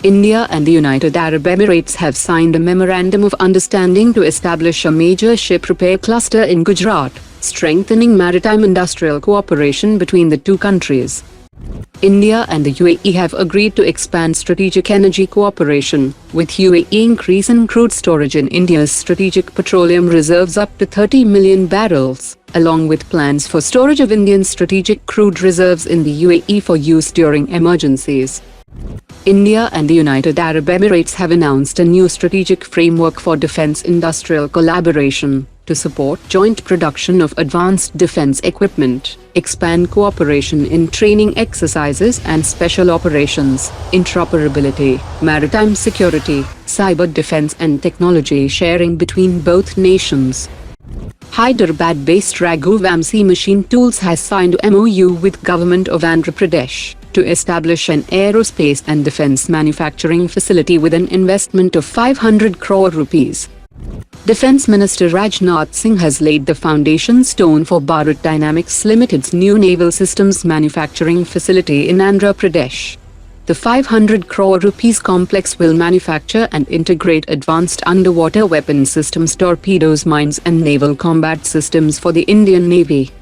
India and the United Arab Emirates have signed a memorandum of understanding to establish a major ship repair cluster in Gujarat, strengthening maritime industrial cooperation between the two countries. India and the UAE have agreed to expand strategic energy cooperation, with UAE increasing crude storage in India's strategic petroleum reserves up to 30 million barrels, along with plans for storage of Indian strategic crude reserves in the UAE for use during emergencies. India and the United Arab Emirates have announced a new strategic framework for defense industrial collaboration to support joint production of advanced defense equipment, expand cooperation in training exercises and special operations, interoperability, maritime security, cyber defense and technology sharing between both nations. Hyderabad-based Raghu Vamsi Machine Tools has signed a MOU with Government of Andhra Pradesh to establish an aerospace and defense manufacturing facility with an investment of 500 crore rupees. Defense Minister Rajnath Singh has laid the foundation stone for Bharat Dynamics Limited's new naval systems manufacturing facility in Andhra Pradesh. The 500 crore rupees complex will manufacture and integrate advanced underwater weapon systems, torpedoes, mines and naval combat systems for the Indian Navy.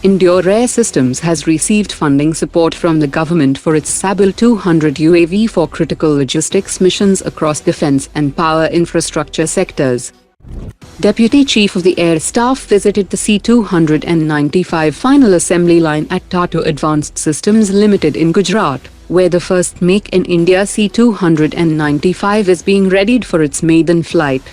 EndureAir Systems has received funding support from the government for its SABIL-200 UAV for critical logistics missions across defense and power infrastructure sectors. Deputy Chief of the Air Staff visited the C-295 final assembly line at Tata Advanced Systems Limited in Gujarat, where the first make-in-India C-295 is being readied for its maiden flight.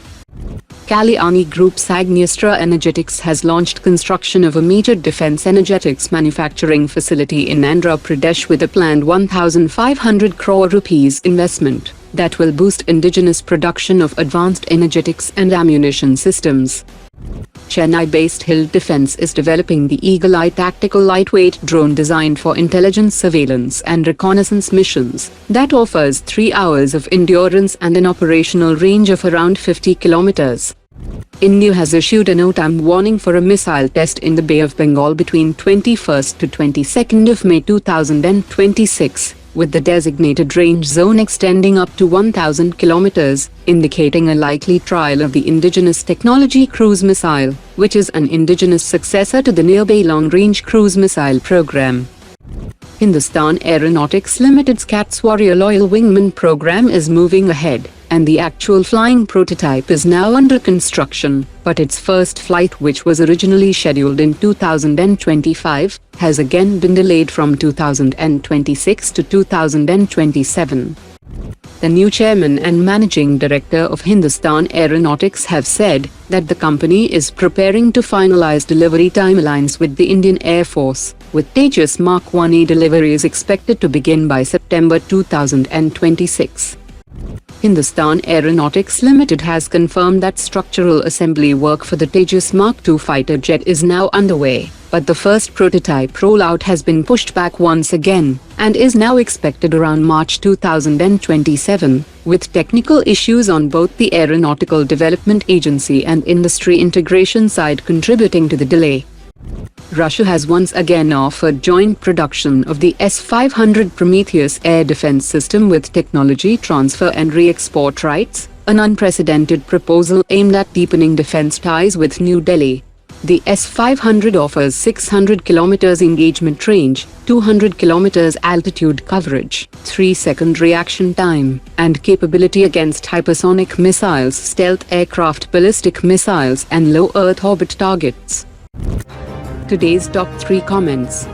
Kalyani Group's Agneyastra Energetics has launched construction of a major defense energetics manufacturing facility in Andhra Pradesh with a planned 1,500 crore rupees investment that will boost indigenous production of advanced energetics and ammunition systems. Chennai-based Hild Defense is developing the EagleEye tactical lightweight drone designed for intelligence surveillance and reconnaissance missions that offers 3 hours of endurance and an operational range of around 50 kilometers. India has issued a no-time warning for a missile test in the Bay of Bengal between 21st to 22nd of May 2026, with the designated range zone extending up to 1,000 kilometers, indicating a likely trial of the indigenous technology cruise missile, which is an indigenous successor to the nearby long-range cruise missile program. Hindustan Aeronautics Limited's CATS Warrior Loyal Wingman program is moving ahead, and the actual flying prototype is now under construction, but its first flight, which was originally scheduled in 2025, has again been delayed from 2026 to 2027. The new chairman and managing director of Hindustan Aeronautics have said that the company is preparing to finalize delivery timelines with the Indian Air Force, with Tejas Mk2 deliveries expected to begin by September 2026. Hindustan Aeronautics Limited has confirmed that structural assembly work for the Tejas Mk2 fighter jet is now underway, but the first prototype rollout has been pushed back once again, and is now expected around March 2027, with technical issues on both the Aeronautical Development Agency and industry integration side contributing to the delay. Russia has once again offered joint production of the S-500 Prometheus air defense system with technology transfer and re-export rights, an unprecedented proposal aimed at deepening defense ties with New Delhi. The S-500 offers 600 km engagement range, 200 km altitude coverage, 3-second reaction time, and capability against hypersonic missiles, stealth aircraft, ballistic missiles, and low Earth orbit targets. Today's top 3 comments.